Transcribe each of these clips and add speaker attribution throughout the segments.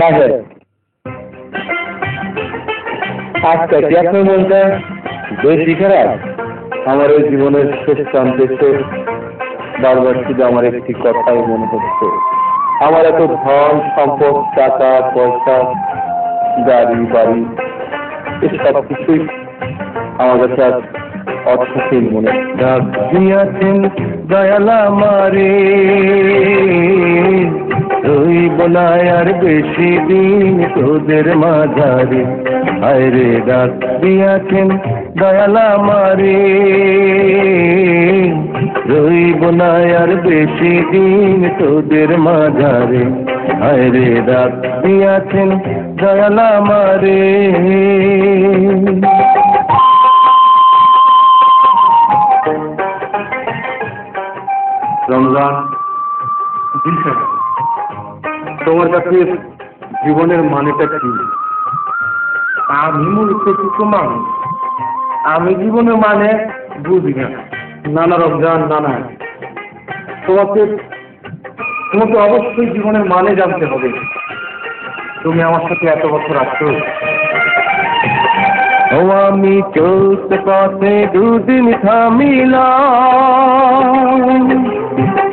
Speaker 1: সাহেব আজকে কি আপনার মনটা বেশি খারাপ? আমার এই জীবনের শেষ প্রান্তে এসে বারবার শুধু আমার একটি কথাই মনে হচ্ছে, আমার এত ধন সম্পদ, টাকা পয়সা, গাড়ি বাড়ি, সব কিছুই আমার কাছে আজ অর্থহীন মনে দিয়েছেন দয়ালা মারে, রইব না আর বেশি দিন তোদের মাঝারে। হায় রে ডাক দিয়েছেন দয়ালা মারে, রইব না আর বেশি দিন তোদের মাঝারে। হায় রে ডাক দিয়েছেন দয়ালা মারে। রমজান, তোমার কাছে জীবনের মানেটা কি?
Speaker 2: আমি মূর্খ কিছু মানুষ, আমি জীবনের মানে বুঝি না।
Speaker 1: না না রমজান, না না, তোমাকে অবশ্যই জীবনের মানে জানতে হবে। তুমি আমার সাথে এত বছর আছো।
Speaker 2: ও আমি চলতে পথে দুদিন থামিলাম,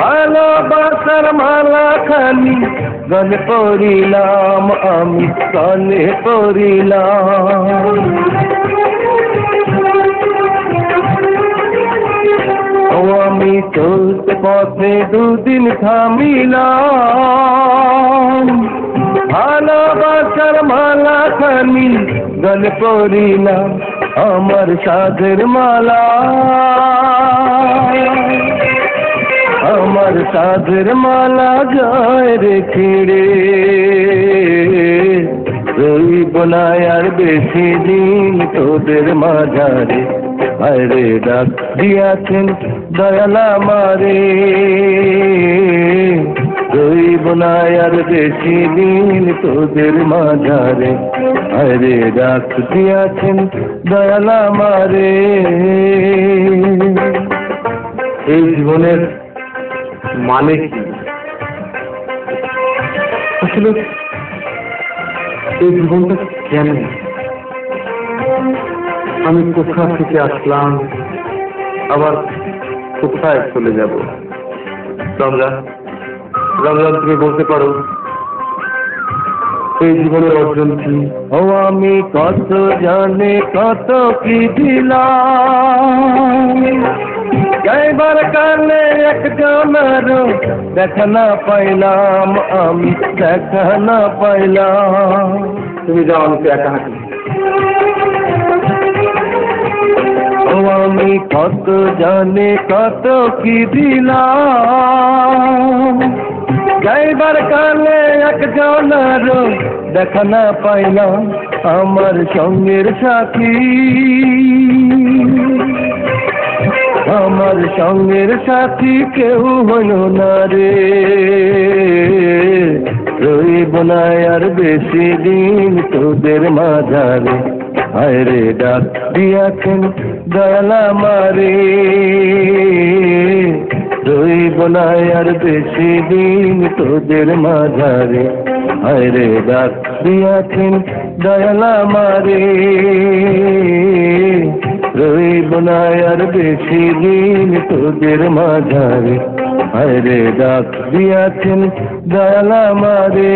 Speaker 2: ভালোবাসার মালা খানি গলে পড়িলাম, আমি গলে পড়িলাম। ও আমি চলতে পথে দুদিন থামিলাম, ভালোবাসার মালা খানি গলে পড়িলাম, আমার সাধের মালা, আমার সাধের মালা যায় রেখে রে, রইব না আর বেশি দিন তোদের মাঝারে। হায় রে ডাক দিয়েছেন দয়ালা মারে, রইব না আর বেশি দিন তোদের মাঝারে। হায় রে ডাক দিয়েছেন দয়ালা মারে।
Speaker 1: এই জীবনের মানে কি? আসলে এই জীবনটা কেন? আমি কোথা থেকে আসলাম, আবার কোথায় চলে যাব? রমজান, রমজান, তুমি বলতে পারো এই জীবনের অর্জন কি?
Speaker 2: ও আমি কত জানে কত কি দিলাম, যাইবার কালে একজনের দেখা না পাইলাম, আমি দেখা না পাইলাম।
Speaker 1: তুমি যাও, আমি তো একা হাঁটি।
Speaker 2: ও আমি কত জানে কত কি দিলাম, যাইবার কালে একজনের দেখা না পাইলাম, আমার সঙ্গের সাথী, আমার সঙ্গের সাথী কেউ হইল না রে, রইব না আর বেশি দিন তোদের মাঝারে। হায় রে ডাক দিয়েছেন দয়ালা মারে, রইব না আর বেশি দিন তোদের মাঝারে। হায় রে ডাক দিয়েছেন দয়ালা মারে, রইব না আর বেশি দিন তোদের মাঝারে। হায় রে ডাক দিয়েছেন দয়ালা মারে।